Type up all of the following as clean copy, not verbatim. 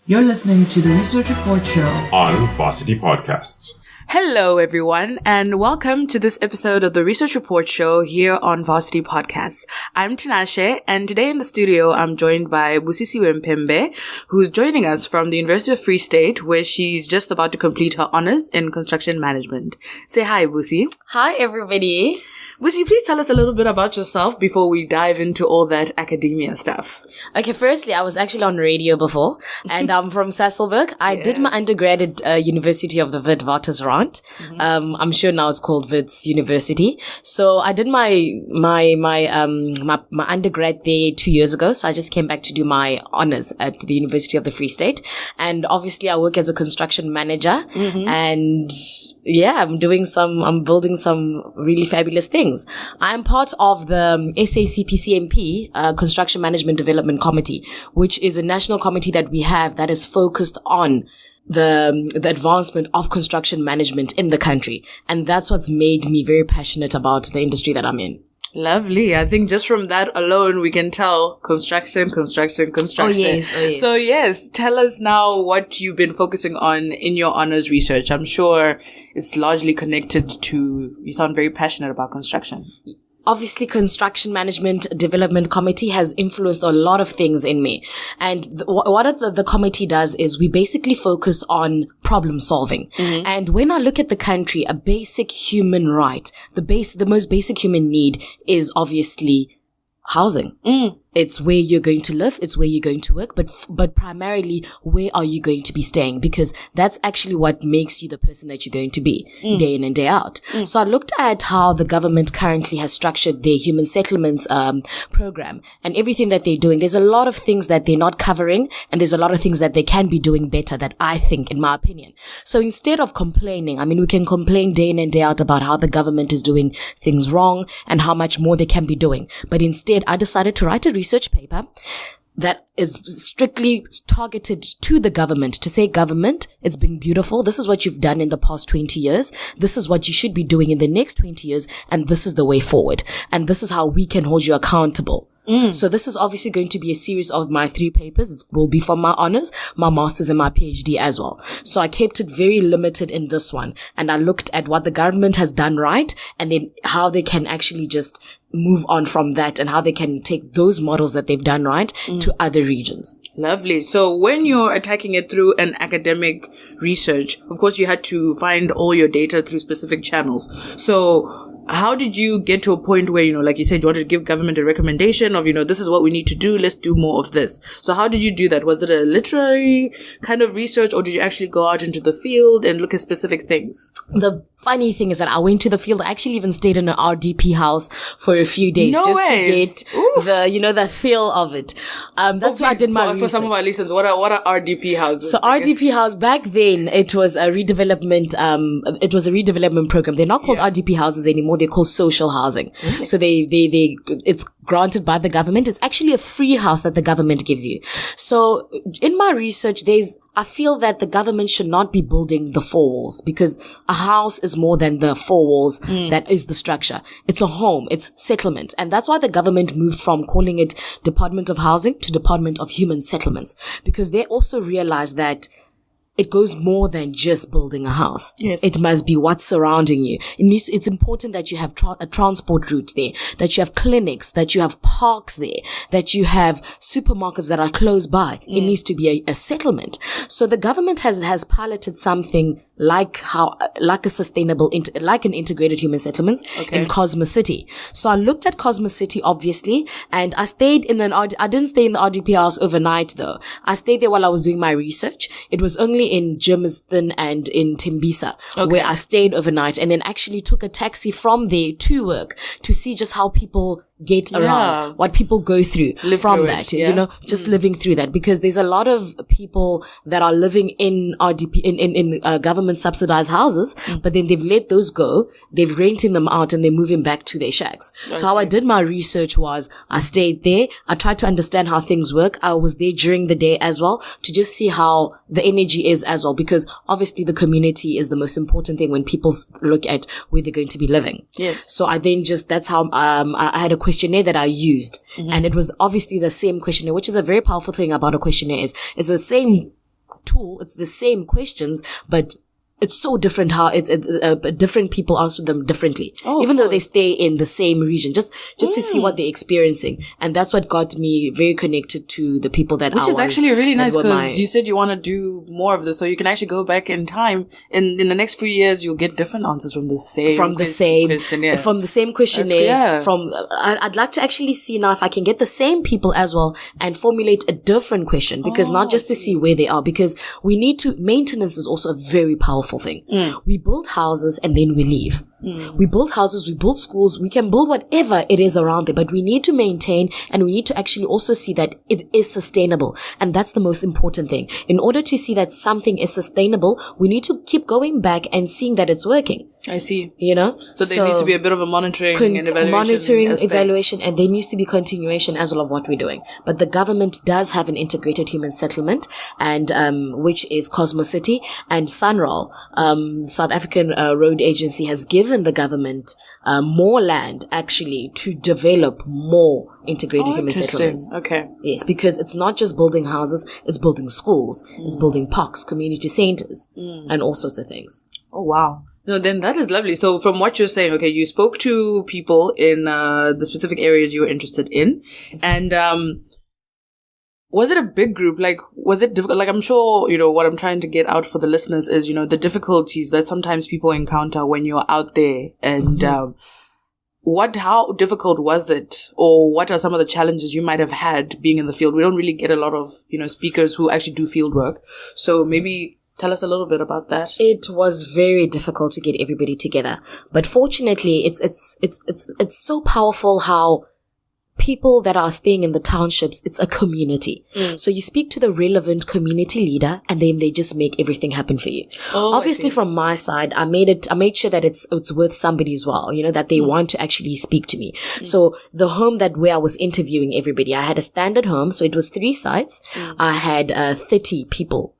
You're listening to the Research Report Show on Varsity Podcasts. Hello, everyone, and welcome to this episode of the Research Report Show here on Varsity Podcasts. I'm Tinashe, and today in the studio, I'm joined by Busisiwe Mpembe, who's joining us from the University of Free State, where she's just about to complete her honors in construction management. Say hi, Busi. Hi, everybody. Busi, please tell us a little bit about yourself before we dive into all that academia stuff. Okay, firstly, I was actually on radio before, and I'm from Sasolburg. I did my undergrad at University of the Witwatersrand. I'm sure now it's called Wits University. So I did my undergrad there 2 years ago. So I just came back to do my honors at the University of the Free State. And obviously I work as a construction manager. And yeah, I'm building some really fabulous things. I'm part of the SACPCMP, Construction Management Development Committee, which is a national committee that we have that is focused on the advancement of construction management in the country. And that's what's made me very passionate about the industry that I'm in. Lovely. I think just from that alone, we can tell construction. Oh, yes. So yes, tell us now what you've been focusing on in your honors research. I'm sure it's largely connected to, you sound very passionate about construction. Obviously, Construction Management Development Committee has influenced a lot of things in me. And what the committee does is we basically focus on problem solving. And when I look at the country, a basic human right, the most basic human need is obviously housing. It's where you're going to live. It's where you're going to work. But primarily, where are you going to be staying? Because that's actually what makes you the person that you're going to be day in and day out. So I looked at how the government currently has structured their human settlements program and everything that they're doing. There's a lot of things that they're not covering, and there's a lot of things that they can be doing better, that I think, in my opinion. So instead of complaining, we can complain day in and day out about how the government is doing things wrong and how much more they can be doing. But instead, I decided to write a research paper that is strictly targeted to the government, to say, government, it's been beautiful. This is what you've done in the past 20 years. This is what you should be doing in the next 20 years. And this is the way forward. And this is how we can hold you accountable. So this is obviously going to be a series of my 3 papers. It will be for my honors, my master's, and my PhD as well. So I kept it very limited in this one. And I looked at what the government has done right, and then how they can actually just move on from that, and how they can take those models that they've done right to other regions. Lovely. So when you're attacking it through an academic research, of course, you had to find all your data through specific channels. So how did you get to a point where, like you said, you wanted to give government a recommendation of, this is what we need to do, let's do more of this. So how did you do that? Was it a literary kind of research, or did you actually go out into the field and look at specific things? The funny thing is that I went to the field. I actually even stayed in an RDP house for a few days to get the feel of it. That's why I did my research. For some of our listeners, what are RDP houses? So RDP house, back then, it was a redevelopment, program. They're not called RDP houses anymore. They're called social housing. So it's granted by the government. It's actually a free house that the government gives you. So in my research, I feel that the government should not be building the 4 walls, because a house is more than the 4 walls. That is the structure. It's a home. It's settlement. And that's why the government moved from calling it Department of Housing to Department of Human Settlements, because they also realized that it goes more than just building a house. Yes. It must be what's surrounding you. It's important that you have a transport route there, that you have clinics, that you have parks there, that you have supermarkets that are close by. It needs to be a settlement. So the government has piloted something like an integrated human settlements in Cosmo City. So I looked at Cosmo City, obviously, and I stayed I didn't stay in the RDP house overnight though. I stayed there while I was doing my research. It was only in Germiston and in Tembisa where I stayed overnight, and then actually took a taxi from there to work to see just how people get around, what people go through just living through that, because there's a lot of people that are living in RDP, in government subsidized houses, but then they've let those go, they've renting them out, and they're moving back to their shacks. So how I did my research was I stayed there, I tried to understand how things work. I was there during the day as well to just see how the energy is as well, because obviously the community is the most important thing when people look at where they're going to be living. Yes. So I then that's how I had a questionnaire that I used, and it was obviously the same questionnaire, which is a very powerful thing about a questionnaire is it's the same tool. It's the same questions, but it's so different how different people answer them differently, even though they stay in the same region, just to see what they're experiencing. And that's what got me very connected to the people that Which is actually really nice, because you said you want to do more of this, so you can actually go back in time. In the next few years, you'll get different answers from the same questionnaire. From the same questionnaire. I'd like to actually see now if I can get the same people as well and formulate a different question, because not just to see where they are, because we need to. Maintenance is also a very powerful thing. We build houses and then we leave. We build houses, we build schools, we can build whatever it is around there, but we need to maintain, and we need to actually also see that it is sustainable. And that's the most important thing. In order to see that something is sustainable, we need to keep going back and seeing that it's working. I see. So there needs to be a bit of a monitoring and evaluation, and there needs to be continuation as well of what we're doing. But the government does have an integrated human settlement, and which is Cosmo City, and SANRAL, South African Road Agency, has given the government more land actually to develop more integrated human settlements. Okay. Yes, because it's not just building houses, it's building schools, it's building parks, community centers, and all sorts of things. Oh, wow. No, then that is lovely. So from what you're saying, okay, you spoke to people in the specific areas you were interested in. And was it a big group? Like, was it difficult? Like, I'm sure, what I'm trying to get out for the listeners is, the difficulties that sometimes people encounter when you're out there. And how difficult was it? Or what are some of the challenges you might have had being in the field? We don't really get a lot of, speakers who actually do field work. So maybe tell us a little bit about that. It was very difficult to get everybody together, but fortunately, it's so powerful how people that are staying in the townships, it's a community. So you speak to the relevant community leader, and then they just make everything happen for you. Obviously, from my side, I made sure that it's worth somebody as well, that they want to actually speak to me. So the home where I was interviewing everybody, I had a standard home, so it was 3 sites. I had 30 people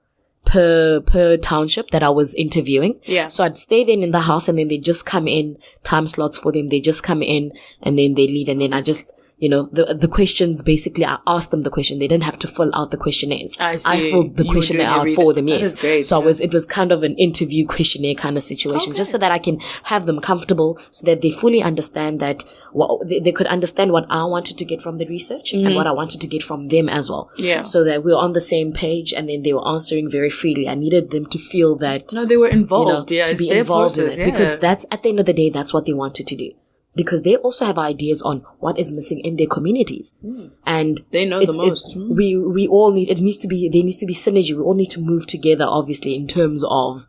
per township that I was interviewing. Yeah. So I'd stay then in the house, and then they just come in, time slots for them. They just come in and then they leave. And then I just, the questions, basically I asked them the question. They didn't have to fill out the questionnaires. I see. I filled the questionnaire out for them. Yes. That is great. So it was kind of an interview questionnaire kind of situation, just so that I can have them comfortable, so that they fully understand that they could understand what I wanted to get from the research and what I wanted to get from them as well. Yeah. So that we were on the same page, and then they were answering very freely. I needed them to feel that they were involved. to be involved in it, because that's, at the end of the day, that's what they wanted to do. Because they also have ideas on what is missing in their communities. And they know the most. We all need, there needs to be synergy. We all need to move together, obviously, in terms of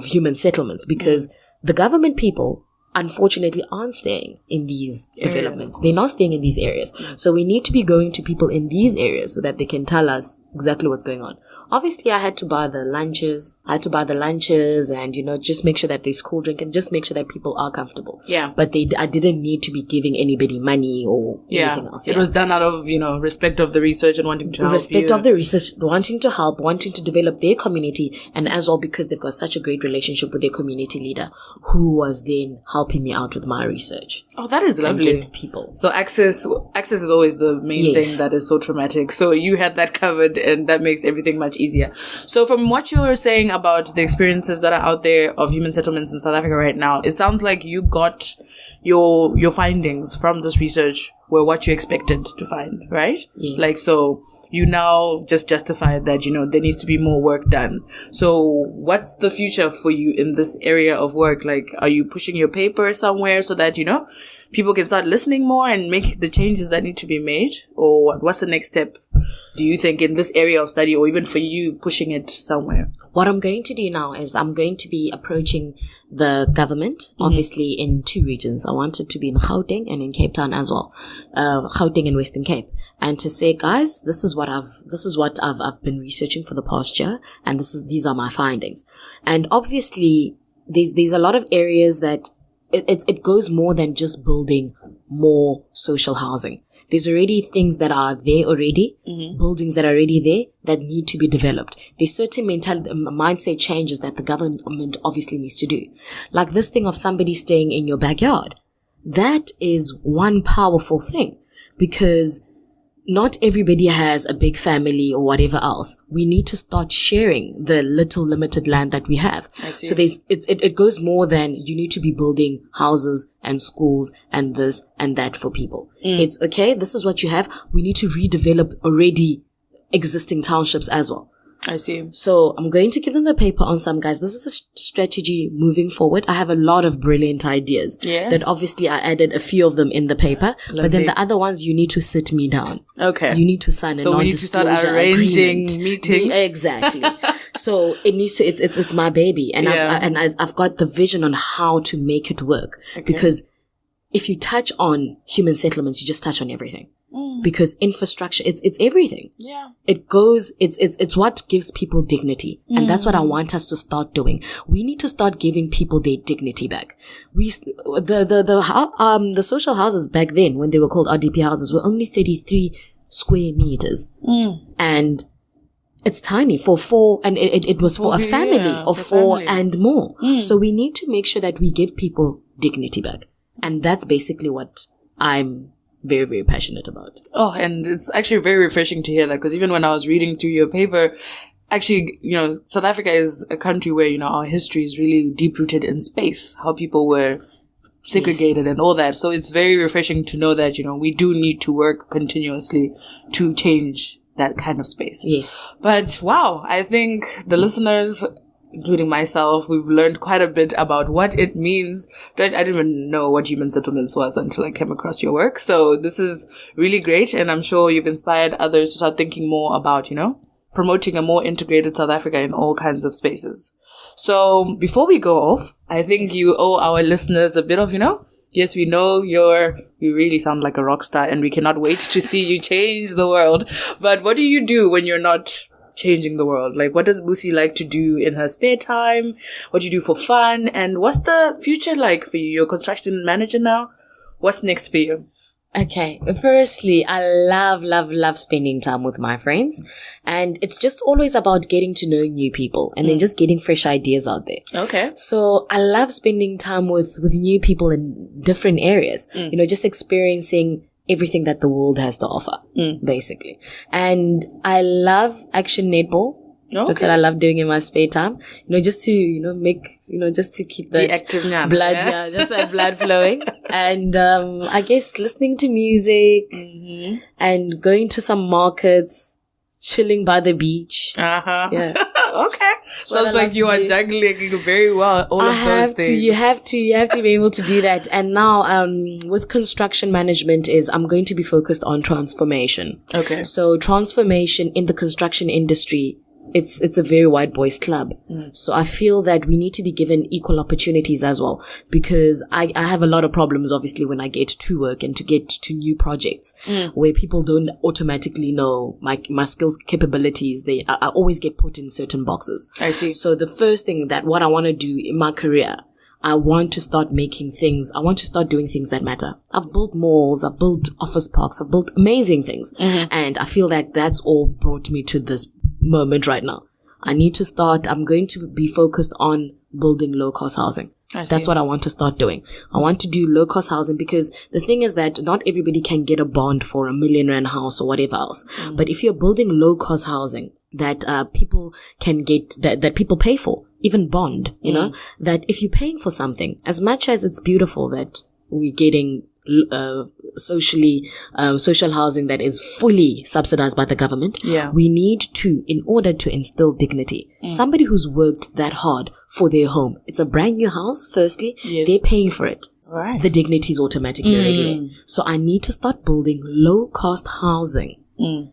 human settlements, because the government people, unfortunately, aren't staying in these developments. They're not staying in these areas. So we need to be going to people in these areas so that they can tell us exactly what's going on. Obviously, I had to buy the lunches. And, just make sure that there's cool drink, and just make sure that people are comfortable. Yeah. But I didn't need to be giving anybody money or anything else. It was done out of, respect of the research and wanting to help. Respect of the research, wanting to help, wanting to develop their community, and as well because they've got such a great relationship with their community leader, who was then helping me out with my research. Oh, that is lovely. And get people. So access is always the main thing that is so traumatic. So you had that covered, and that makes everything much easier. So from what you were saying about the experiences that are out there of human settlements in South Africa right now, it sounds like you got your findings from this research were what you expected to find, right? Yes. So you now just justified that, there needs to be more work done. So what's the future for you in this area of work? Like, are you pushing your paper somewhere so that, people can start listening more and make the changes that need to be made? Or what? What's the next step, do you think, in this area of study, or even for you pushing it somewhere? What I'm going to do now is I'm going to be approaching the government, obviously in 2 regions. I want it to be in Gauteng and in Cape Town as well. Gauteng and Western Cape. And to say, guys, this is what I've been researching for the past year, and these are my findings. And obviously there's a lot of areas that it goes more than just building more social housing. There's already things that are there already, buildings that are already there that need to be developed. There's certain mindset changes that the government obviously needs to do. Like this thing of somebody staying in your backyard. That is one powerful thing, because not everybody has a big family or whatever else. We need to start sharing the little limited land that we have. I see. So it goes more than you need to be building houses and schools and this and that for people. It's okay. This is what you have. We need to redevelop already existing townships as well. I see. So I'm going to give them the paper on some, guys. This is the strategy moving forward. I have a lot of brilliant ideas. Yes. That obviously I added a few of them in the paper. Lovely. But then the other ones, you need to sit me down. Okay. You need to sign a So we need to start non-disclosure arranging agreement. meetings. Exactly. So it needs to, it's my baby. And I've got the vision on how to make it work. Okay. Because if you touch on human settlements, you just touch on everything. Because infrastructure, it's everything. Yeah. It's what gives people dignity. And that's what I want us to start doing. We need to start giving people their dignity back. The social houses back then, when they were called RDP houses, were only 33 square meters. And it's tiny for four, and it was for a family of four and more. So we need to make sure that we give people dignity back. And that's basically what I'm very, very passionate about. Oh, and it's actually very refreshing to hear that, because even when I was reading through your paper, actually, South Africa is a country where, our history is really deep-rooted in space, how people were segregated and all that. So it's very refreshing to know that, we do need to work continuously to change that kind of space. Yes. But wow, I think the listeners, including myself, we've learned quite a bit about what it means. I didn't even know what human settlements was until I came across your work. So this is really great. And I'm sure you've inspired others to start thinking more about, promoting a more integrated South Africa in all kinds of spaces. So before we go off, I think you owe our listeners a bit of, yes, we know you really sound like a rock star and we cannot wait to see you change the world. But what do you do when you're not changing the world? Like, what does Busi like to do in her spare time? What do you do for fun? And what's the future like for you? You're a construction manager now. What's next for you? Okay. Firstly, I love spending time with my friends. And it's just always about getting to know new people and then just getting fresh ideas out there. Okay. So I love spending time with new people in different areas. Just experiencing everything that the world has to offer, basically. And I love action netball. Okay. That's what I love doing in my spare time. Just to, just to keep the active blood, just that blood flowing. And, I guess listening to music and going to some markets, chilling by the beach. Uh-huh. Yeah. Okay. Sounds like you are juggling very well all of those things. You have to be able to do that. And now, with construction management I'm going to be focused on transformation. Okay. So transformation in the construction industry, it's a very white boys club. So I feel that we need to be given equal opportunities as well, because I have a lot of problems, obviously, when I get to work and to get to new projects where people don't automatically know my skills, capabilities. I always get put in certain boxes. I see. So the first thing what I want to do in my career, I want to start doing things that matter. I've built malls, I've built office parks, I've built amazing things. And I feel that that's all brought me to this moment right now. I'm going to be focused on building low-cost housing. That's what I want to start doing. I want to do low-cost housing, because the thing is that not everybody can get a bond for R1 million house or whatever else. But if you're building low-cost housing that people can get, that people pay for, even bond, that if you're paying for something, as much as it's beautiful that we're getting social housing that is fully subsidized by the government, we need to, in order to instill dignity, somebody who's worked that hard for their home. It's a brand new house, firstly. Yes. They're paying for it. Right. The dignity is automatically already there. So I need to start building low-cost housing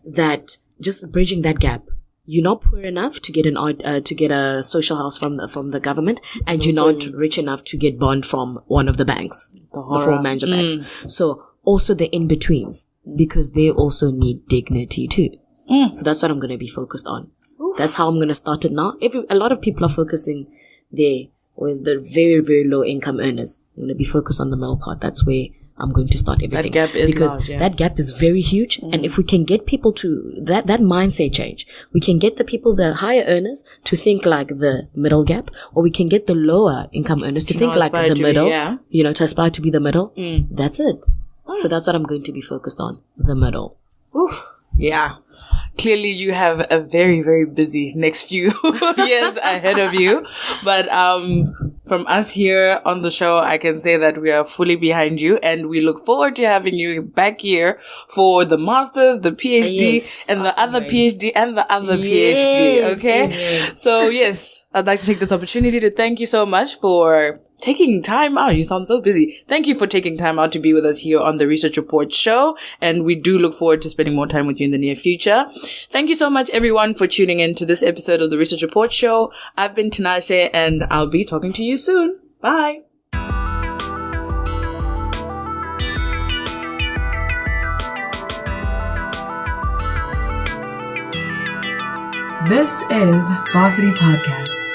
that just bridging that gap. You're not poor enough to get a social house from the government, and you're not rich enough to get bond from one of the banks, the four major banks. So also the in-betweens, because they also need dignity too. So that's what I'm going to be focused on. That's how I'm going to start it now. A lot of people are focusing there with the very, very low income earners. I'm going to be focused on the middle part. That's where I'm going to start everything. That gap is because large, yeah. That gap is very huge. And if we can get people to that mindset change, we can get the higher earners to think like the middle gap, or we can get the lower income earners to think like the middle, to aspire to be the middle. That's it. So that's what I'm going to be focused on, the middle. Yeah. Clearly you have a very, very busy next few years ahead of you. But from us here on the show, I can say that we are fully behind you and we look forward to having you back here for the masters, the PhD, and the other PhD and the other PhD. Okay. Amen. So yes, I'd like to take this opportunity to thank you so much for taking time out. You sound so busy. Thank you for taking time out to be with us here on the Research Report show. And we do look forward to spending more time with you in the near future. Thank you so much, everyone, for tuning in to this episode of the Research Report show. I've been Tinashe and I'll be talking to you soon. Bye. This is Varsity Podcast.